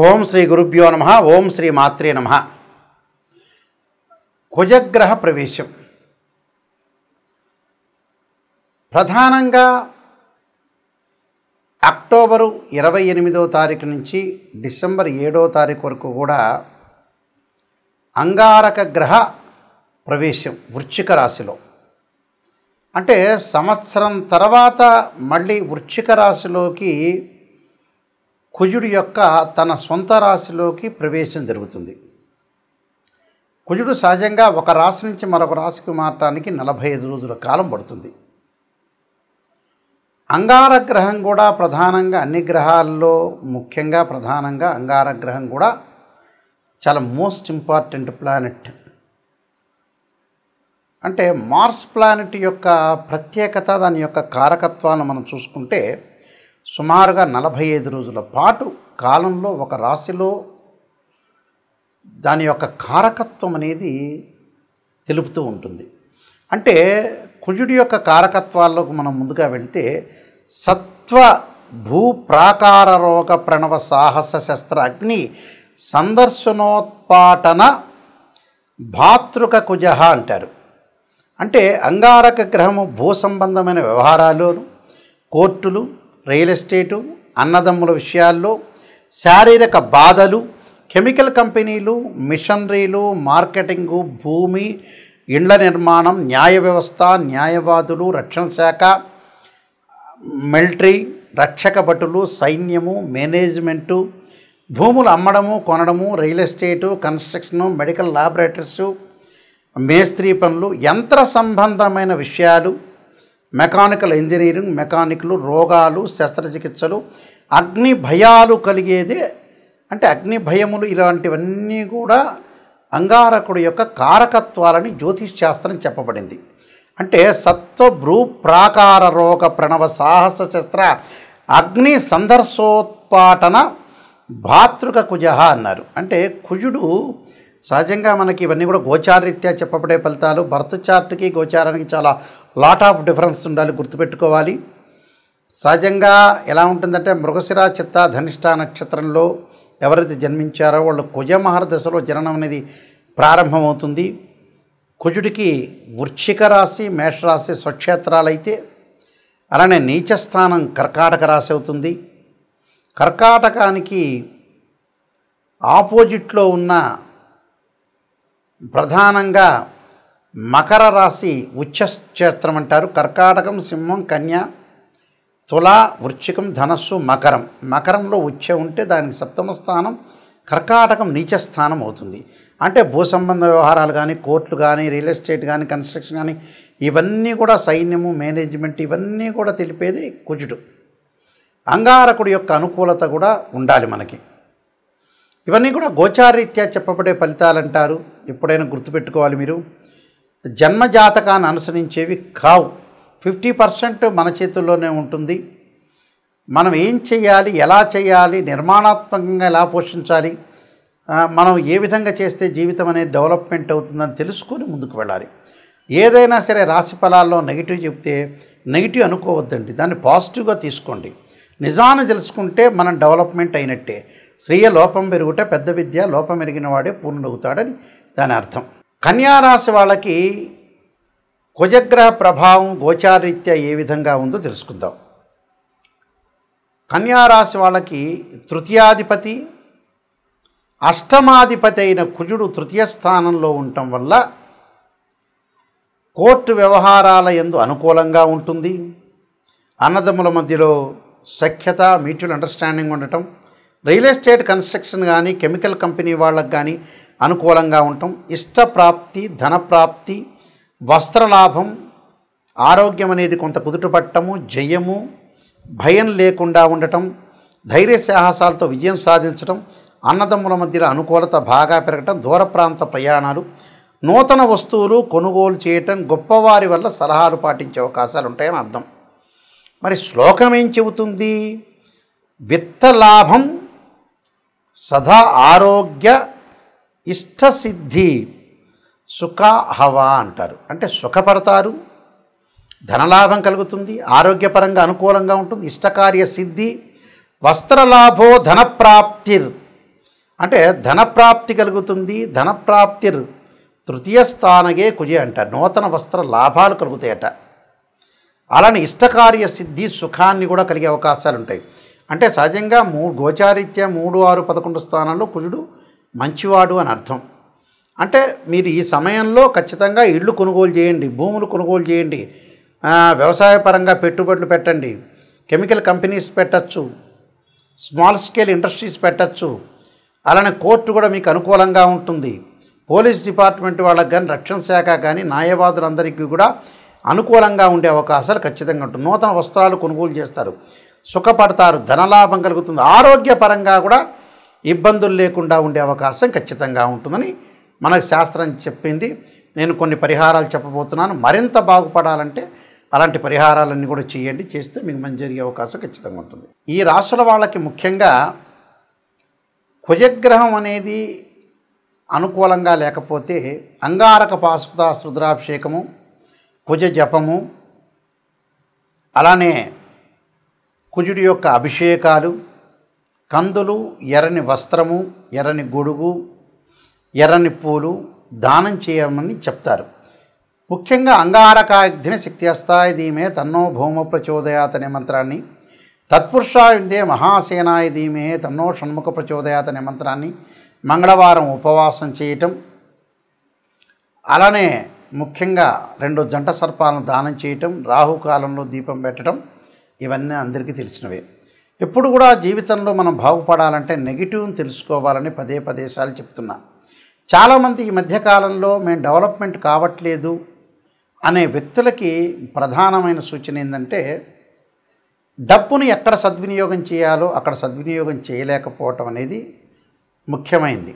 ఓం శ్రీ గురుభ్యో నమః. ఓం శ్రీ మాత్రే నమః. కుజగ్రహ ప్రవేశం ప్రధానంగా అక్టోబరు 28వ తారీఖు నుంచి డిసెంబర్ 7వ తారీఖు వరకు కూడా అంగారక గ్రహ ప్రవేశం వృశ్చిక రాశిలో. అంటే సంవత్సరం తర్వాత మళ్ళీ వృశ్చిక రాశిలోకి కుజుడు యొక్క తన సొంత రాశిలోకి ప్రవేశం జరుగుతుంది. కుజుడు సహజంగా ఒక రాశి నుంచి మరొక రాశికి మారటానికి 45 రోజుల కాలం పడుతుంది. అంగారగ్రహం కూడా ప్రధానంగా అన్ని గ్రహాల్లో ముఖ్యంగా ప్రధానంగా అంగారగ్రహం కూడా చాలా మోస్ట్ ఇంపార్టెంట్ ప్లానెట్. అంటే మార్స్ ప్లానెట్ యొక్క ప్రత్యేకత, దాని యొక్క కారకత్వాలను మనం చూసుకుంటే సుమారుగా 45 రోజుల పాటు కాలంలో ఒక రాశిలో దాని యొక్క కారకత్వం అనేది తెలుపుతూ ఉంటుంది. అంటే కుజుడి యొక్క కారకత్వాల్లోకి మనం ముందుగా వెళ్తే సత్వ భూ ప్రాకార రోగ ప్రణవ సాహస శస్త్ర అగ్ని సందర్శనోత్పాటన భాతృక కుజ అంటారు. అంటే అంగారక గ్రహము భూ సంబంధమైన వ్యవహారాలు, కోర్టులు, రియల్ ఎస్టేటు, అన్నదమ్ముల విషయాల్లో, శారీరక బాధలు, కెమికల్ కంపెనీలు, మిషనరీలు, మార్కెటింగు, భూమి, ఇండ్ల నిర్మాణం, న్యాయ వ్యవస్థ, న్యాయవాదులు, రక్షణ శాఖ, మిలిటరీ, రక్షక భటులు, సైన్యము, మేనేజ్మెంటు, భూములు అమ్మడము కొనడము, రియల్ ఎస్టేటు, కన్స్ట్రక్షను, మెడికల్ ల్యాబొరేటరీసు, మేస్త్రీ పనులు, యంత్ర సంబంధమైన విషయాలు, మెకానికల్ ఇంజనీరింగ్, మెకానిక్లు, రోగాలు, శస్త్రచికిత్సలు, అగ్ని భయాలు కలిగేదే. అంటే అగ్ని భయములు ఇలాంటివన్నీ కూడా అంగారకుడు యొక్క కారకత్వాలని జ్యోతిష్ శాస్త్రం చెప్పబడింది. అంటే సత్వ భూ ప్రాకార రోగ ప్రణవ సాహస శస్త్ర అగ్ని సందర్శోత్పాటన భాతృక కుజ అన్నారు. అంటే కుజుడు సహజంగా మనకి ఇవన్నీ కూడా గోచారరీత్యా చెప్పబడే ఫలితాలు. బర్త్ చార్ట్కి గోచారానికి చాలా లాట్ ఆఫ్ డిఫరెన్స్ ఉండాలి, గుర్తుపెట్టుకోవాలి. సహజంగా ఎలా ఉంటుందంటే మృగశిర చిత్త ధనిష్ట నక్షత్రంలో ఎవరైతే జన్మించారో వాళ్ళు కుజమహర దశలో జననం అనేది ప్రారంభమవుతుంది. కుజుడికి వృశ్చిక రాశి, మేషరాశి స్వక్షేత్రాలైతే అలానే నీచస్థానం కర్కాటక రాశి అవుతుంది. కర్కాటకానికి ఆపోజిట్లో ఉన్న ప్రధానంగా మకర రాశి ఉచ్చక్షేత్రం అంటారు. కర్కాటకం, సింహం, కన్య, తుల, వృశ్చికం, ధనస్సు, మకరం. మకరంలో ఉచ్చ ఉంటే దానికి సప్తమ స్థానం, కర్కాటకం నీచస్థానం అవుతుంది. అంటే భూ సంబంధ వ్యవహారాలు కానీ, కోర్టులు కానీ, రియల్ ఎస్టేట్ కానీ, కన్స్ట్రక్షన్ కానీ, ఇవన్నీ కూడా సైన్యము, మేనేజ్మెంట్, ఇవన్నీ కూడా తెలిపేది కుజుడు. అంగారకుడి యొక్క అనుకూలత కూడా ఉండాలి మనకి. ఇవన్నీ కూడా గోచారరీత్యా చెప్పబడే ఫలితాలు అంటారు. ఎప్పుడైనా గుర్తుపెట్టుకోవాలి మీరు. జన్మజాతకాన్ని అనుసరించేవి కావు. 50% మన చేతుల్లోనే ఉంటుంది. మనం ఏం చేయాలి, ఎలా చేయాలి, నిర్మాణాత్మకంగా ఎలా పోషించాలి, మనం ఏ విధంగా చేస్తే జీవితం అనేది డెవలప్మెంట్ అవుతుందని తెలుసుకొని ముందుకు వెళ్ళాలి. ఏదైనా సరే రాశి ఫలాల్లో నెగిటివ్ చెప్తే నెగిటివ్ అనుకోవద్దండి, దాన్ని పాజిటివ్గా తీసుకోండి. నిజాన్ని తెలుసుకుంటే మనం డెవలప్మెంట్ అయినట్టే. శ్రీయ లోపం పెరుగుట పెద్ద విద్య, లోపం ఎరిగిన వాడే పూర్ణుడవుతాడని దాని అర్థం. కన్యారాశి వాళ్ళకి కుజగ్రహ ప్రభావం గోచారరీత్యా ఏ విధంగా ఉందో తెలుసుకుందాం. కన్యారాశి వాళ్ళకి తృతీయాధిపతి, అష్టమాధిపతి అయిన కుజుడు తృతీయ స్థానంలో ఉండటం వల్ల కోర్టు వ్యవహారాల యందు అనుకూలంగా ఉంటుంది. అన్నదమ్ముల మధ్యలో సఖ్యత, మ్యూచువల్ అండర్స్టాండింగ్ ఉండటం, రియల్ ఎస్టేట్, కన్స్ట్రక్షన్ కానీ, కెమికల్ కంపెనీ వాళ్ళకు కానీ అనుకూలంగా ఉండటం, ఇష్టప్రాప్తి, ధనప్రాప్తి, వస్త్రలాభం, ఆరోగ్యం అనేది కొంత కుదుటపట్టము, జయము, భయం లేకుండా ఉండటం, ధైర్య సాహసాలతో విజయం సాధించడం, అన్నదమ్ముల మధ్యలో అనుకూలత బాగా పెరగటం, దూర ప్రాంత ప్రయాణాలు, నూతన వస్తువులు కొనుగోలు చేయటం, గొప్పవారి వల్ల సలహాలు పాటించే అవకాశాలు ఉంటాయని అర్థం. మరి శ్లోకం ఏం చెబుతుంది? విత్తలాభం, సదా ఆరోగ్య, ఇష్టసిద్ధి, సుఖ హవా అంటారు. అంటే సుఖపడతారు, ధనలాభం కలుగుతుంది, ఆరోగ్యపరంగా అనుకూలంగా ఉంటుంది, ఇష్టకార్య సిద్ధి, వస్త్రలాభో ధనప్రాప్తిర్ అంటే ధనప్రాప్తి కలుగుతుంది. ధనప్రాప్తి తృతీయ స్థానగే కుజే అంటారు. నూతన వస్త్ర లాభాలు కలుగుతాయట. అలానే ఇష్టకార్య సిద్ధి, సుఖాన్ని కూడా కలిగే అవకాశాలు ఉంటాయి. అంటే సహజంగా గోచారీత్యా 3, 6, 11 స్థానాల్లో కుజుడు మంచివాడు అని అర్థం. అంటే మీరు ఈ సమయంలో ఖచ్చితంగా ఇళ్ళు కొనుగోలు చేయండి, భూములు కొనుగోలు చేయండి, వ్యవసాయపరంగా పెట్టుబడులు పెట్టండి, కెమికల్ కంపెనీస్ పెట్టచ్చు, స్మాల్ స్కేల్ ఇండస్ట్రీస్ పెట్టచ్చు. అలానే కోర్టు కూడా మీకు అనుకూలంగా ఉంటుంది. పోలీస్ డిపార్ట్మెంట్ వాళ్ళకి కానీ, రక్షణ శాఖ కానీ, న్యాయవాదులందరికీ కూడా అనుకూలంగా ఉండే అవకాశాలు ఖచ్చితంగా ఉంటుంది. నూతన వస్త్రాలు కొనుగోలు చేస్తారు, సుఖపడతారు, ధనలాభం కలుగుతుంది. ఆరోగ్యపరంగా కూడా ఇబ్బందులు లేకుండా ఉండే అవకాశం ఖచ్చితంగా ఉంటుందని మనకు శాస్త్రం చెప్పింది. నేను కొన్ని పరిహారాలు చెప్పబోతున్నాను. మరింత బాగుపడాలంటే అలాంటి పరిహారాలన్నీ కూడా చేయండి. చేస్తే మీకు మంచి జరిగే అవకాశం ఖచ్చితంగా ఉంటుంది. ఈ రాశుల వాళ్ళకి ముఖ్యంగా కుజగ్రహం అనేది అనుకూలంగా లేకపోతే అంగారక పాశుపత రుద్రాభిషేకము, కుజ జపము, అలానే కుజుడి యొక్క అభిషేకాలు, కందులు, ఎర్రని వస్త్రము, ఎర్రని గొడుగు, ఎర్రని పూలు దానం చేయమని చెప్తారు. ముఖ్యంగా అంగారకాగ్ని శక్త్యస్తాయ ధీమే తన్నో భౌమ ప్రచోదయాత్ అనే మంత్రాన్ని, తత్పురుషాయుందే మహాసేనాయ ధీమే తన్నో షణ్ముఖ ప్రచోదయాత్ అనే మంత్రాన్ని మంగళవారం ఉపవాసం చేయటం, అలానే ముఖ్యంగా 2 జంట సర్పాలను దానం చేయటం, రాహుకాలంలో దీపం పెట్టడం, ఇవన్నీ అందరికీ తెలిసినవే. ఎప్పుడు కూడా జీవితంలో మనం బాగుపడాలంటే నెగిటివ్ని తెలుసుకోవాలని పదే సార్లు చెప్తున్నా. చాలామంది ఈ మధ్యకాలంలో మేము డెవలప్మెంట్ కావట్లేదు అనే వ్యక్తులకి ప్రధానమైన సూచన ఏంటంటే డబ్బును ఎక్కడ సద్వినియోగం చేయాలో అక్కడ సద్వినియోగం చేయలేకపోవటం అనేది ముఖ్యమైనది.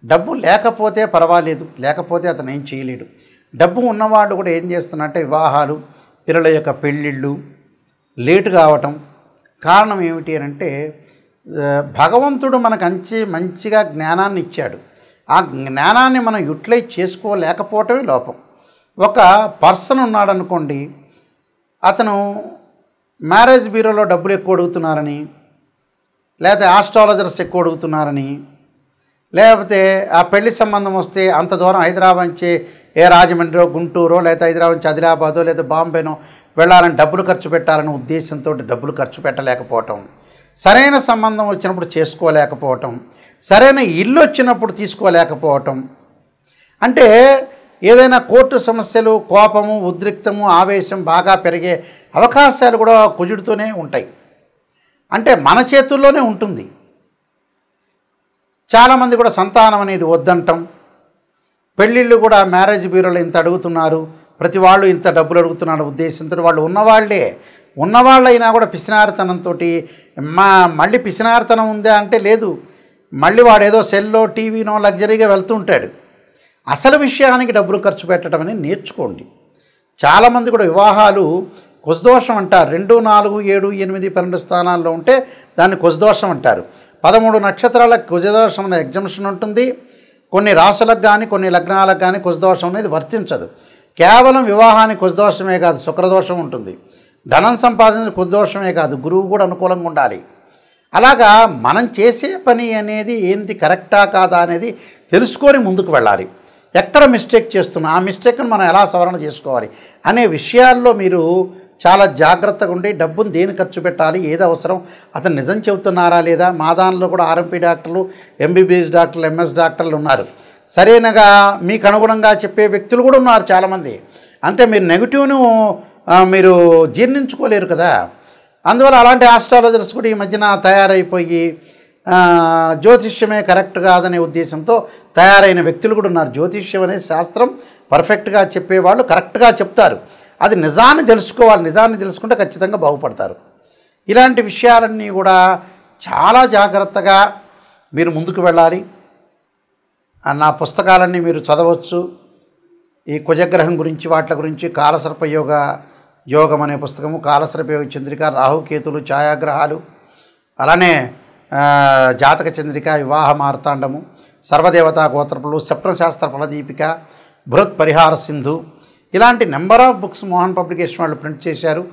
డబ్బు లేకపోతే పర్వాలేదు, లేకపోతే అతను ఏం చేయలేడు. డబ్బు ఉన్నవాళ్ళు కూడా ఏం చేస్తున్నారంటే వివాహాలు, పిల్లల యొక్క పెళ్ళిళ్ళు లేటు కావటం. కారణం ఏమిటి అని అంటే భగవంతుడు మనకు మంచిగా జ్ఞానాన్ని ఇచ్చాడు. ఆ జ్ఞానాన్ని మనం యూటిలైజ్ చేసుకోలేకపోవటమే లోపం. ఒక పర్సన్ ఉన్నాడనుకోండి, అతను మ్యారేజ్ బ్యూరోలో డబ్బులు ఎక్కువ అడుగుతున్నారని, లేకపోతే ఆస్ట్రాలజర్స్ ఎక్కువ అడుగుతున్నారని, లేకపోతే ఆ పెళ్లి సంబంధం వస్తే అంత దూరం హైదరాబాద్ నుంచి రాజమండ్రి, గుంటూరో, లేకపోతే హైదరాబాద్ నుంచి ఆదిలాబాదో లేదా బాంబేనో వెళ్ళాలని డబ్బులు ఖర్చు పెట్టాలనే ఉద్దేశంతో డబ్బులు ఖర్చు పెట్టలేకపోవటం, సరైన సంబంధం వచ్చినప్పుడు చేసుకోలేకపోవటం, సరైన ఇల్లు వచ్చినప్పుడు తీసుకోలేకపోవటం, అంటే ఏదైనా కోర్టు సమస్యలు, కోపము, ఉద్రిక్తము, ఆవేశం బాగా పెరిగే అవకాశాలు కూడా కుజుడితోనే ఉంటాయి. అంటే మన చేతుల్లోనే ఉంటుంది. చాలామంది కూడా సంతానం అనేది వద్దంటాం, పెళ్ళిళ్ళు కూడా మ్యారేజ్ బ్యూరోలో ఇంత అడుగుతున్నారు, ప్రతి వాళ్ళు ఇంత డబ్బులు అడుగుతున్నారు ఉద్దేశంతో వాళ్ళు ఉన్నవాళ్ళైనా కూడా పిసినారితనంతో మళ్ళీ పిసినారితనం ఉందా అంటే లేదు, మళ్ళీ వాడు ఏదో సెల్లో, టీవీనో లగ్జరీగా వెళ్తూ ఉంటాడు. అసలు విషయానికి డబ్బులు ఖర్చు పెట్టడం అనేది నేర్చుకోండి. చాలామంది కూడా వివాహాలు కుజదోషం అంటారు. 2, 4, 7, 8, 12 స్థానాల్లో ఉంటే దాన్ని కుజదోషం అంటారు. 13 నక్షత్రాలకు కుజదోషం అనే ఎగ్జంప్షన్ ఉంటుంది. కొన్ని రాశులకు కానీ కొన్ని లగ్నాలకు కానీ కుజదోషం అనేది వర్తించదు. కేవలం వివాహానికి కుజదోషమే కాదు, శుక్రదోషం ఉంటుంది. ధనం సంపాదించిన కుజదోషమే కాదు, గురువు కూడా అనుకూలంగా ఉండాలి. అలాగా మనం చేసే పని అనేది ఏంటి, కరెక్టా కాదా అనేది తెలుసుకొని ముందుకు వెళ్ళాలి. ఎక్కడ మిస్టేక్ చేస్తున్నా ఆ మిస్టేక్ను మనం ఎలా సవరణ చేసుకోవాలి అనే విషయాల్లో మీరు చాలా జాగ్రత్తగా ఉండి డబ్బును దేని ఖర్చు పెట్టాలి, ఏది అవసరం, అతను నిజం చెబుతున్నారా లేదా. మా దానిలో కూడా ఆర్ఎంపీ డాక్టర్లు, ఎంబీబీఎస్ డాక్టర్లు, ఎంఎస్ డాక్టర్లు ఉన్నారు. సరైనగా మీకు అనుగుణంగా చెప్పే వ్యక్తులు కూడా ఉన్నారు చాలామంది. అంటే మీరు నెగిటివ్ను మీరు జీర్ణించుకోలేరు కదా. అందువల్ల అలాంటి ఆస్ట్రాలజర్స్ కూడా ఈ మధ్యన తయారైపోయి జ్యోతిష్యమే కరెక్ట్ కాదనే ఉద్దేశంతో తయారైన వ్యక్తులు కూడా ఉన్నారు. జ్యోతిష్యం అనే శాస్త్రం పర్ఫెక్ట్గా చెప్పేవాళ్ళు కరెక్ట్గా చెప్తారు. అది నిజాన్ని తెలుసుకోవాలి. నిజాన్ని తెలుసుకుంటే ఖచ్చితంగా బాగుపడతారు. ఇలాంటి విషయాలన్నీ కూడా చాలా జాగ్రత్తగా మీరు ముందుకు వెళ్ళాలి. నా పుస్తకాలన్నీ మీరు చదవచ్చు. ఈ కుజగ్రహం గురించి వాటి గురించి కాలసర్ప యోగం అనే పుస్తకము, కాలసర్ప యోగ చంద్రిక, రాహుకేతులు, ఛాయాగ్రహాలు, అలానే జాతక చంద్రిక, వివాహ మార్తాండము, సర్వదేవతా గోత్రపులు, స్వప్నశాస్త్ర ఫలదీపిక, బృహత్ పరిహార సింధు, ఇలాంటి number of books Mohan publication వాళ్ళు ప్రింట్ చేశారు.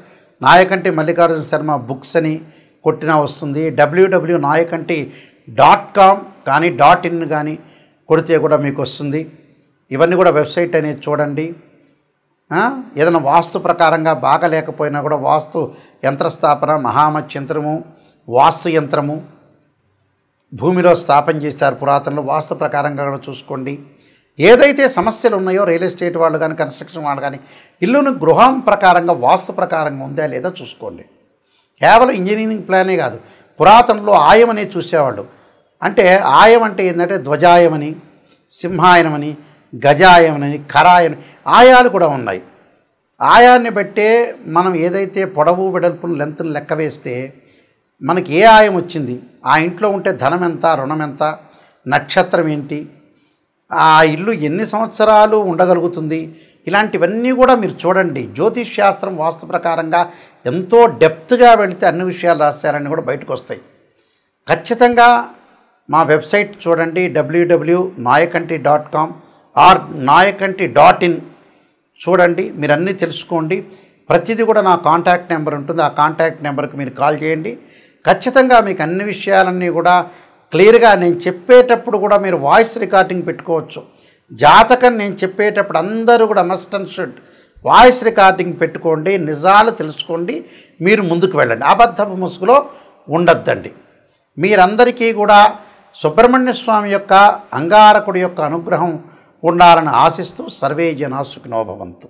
నాయకంటి మల్లికార్జున శర్మ బుక్స్ అని కొట్టినా వస్తుంది. www.nayakanti.com కానీ .in కానీ కొడితే కూడా మీకు వస్తుంది. ఇవన్నీ కూడా వెబ్సైట్ అనేది చూడండి. ఏదైనా వాస్తు ప్రకారంగా బాగా లేకపోయినా కూడా వాస్తు యంత్రస్థాపన, మహామత్ యంత్రము, వాస్తు యంత్రము భూమిలో స్థాపన చేస్తారు పురాతనలో. వాస్తు ప్రకారంగా కూడా చూసుకోండి. ఏదైతే సమస్యలు ఉన్నాయో రియల్ ఎస్టేట్ వాళ్ళు కానీ కన్స్ట్రక్షన్ వాళ్ళు కానీ ఇల్లును గృహం ప్రకారంగా వాస్తు ప్రకారంగా ఉందా లేదా చూసుకోండి. కేవలం ఇంజనీరింగ్ ప్లానే కాదు, పురాతనలో ఆయం అనేది చూసేవాళ్ళు. అంటే ఆయం అంటే ఏంటంటే ధ్వజాయమని, సింహాయనమని, గజాయమని, కరాయని ఆయాలు కూడా ఉన్నాయి. ఆయాన్ని బట్టే మనం ఏదైతే పొడవు వెడల్పును లెంత్ను లెక్క వేస్తే మనకి ఏ ఆయం వచ్చింది, ఆ ఇంట్లో ఉంటే ధనం ఎంత, రుణం ఎంత, నక్షత్రం ఏంటి, ఆ ఇల్లు ఎన్ని సంవత్సరాలు ఉండగలుగుతుంది, ఇలాంటివన్నీ కూడా మీరు చూడండి. జ్యోతిష్ శాస్త్రం వాస్తు ప్రకారంగా ఎంతో డెప్త్గా వెళితే అన్ని విషయాలు రాశారని కూడా బయటకు వస్తాయి. ఖచ్చితంగా మా వెబ్సైట్ చూడండి, www.nayakanti.com ఆర్ nayakanti.in చూడండి. మీరు అన్నీ తెలుసుకోండి. ప్రతిదీ కూడా నా కాంటాక్ట్ నెంబర్ ఉంటుంది. ఆ కాంటాక్ట్ నెంబర్కి మీరు కాల్ చేయండి. ఖచ్చితంగా మీకు అన్ని విషయాలన్నీ కూడా క్లియర్గా నేను చెప్పేటప్పుడు కూడా మీరు వాయిస్ రికార్డింగ్ పెట్టుకోవచ్చు. జాతకం నేను చెప్పేటప్పుడు అందరూ కూడా must and should voice recording పెట్టుకోండి. నిజాలు తెలుసుకోండి, మీరు ముందుకు వెళ్ళండి. అబద్ధపు ముసుగులో ఉండొద్దండి. మీరందరికీ కూడా సుబ్రహ్మణ్య స్వామి యొక్క అంగారకుడి యొక్క అనుగ్రహం ఉండాలని ఆశిస్తూ సర్వే జనా సుఖినో భవంతు.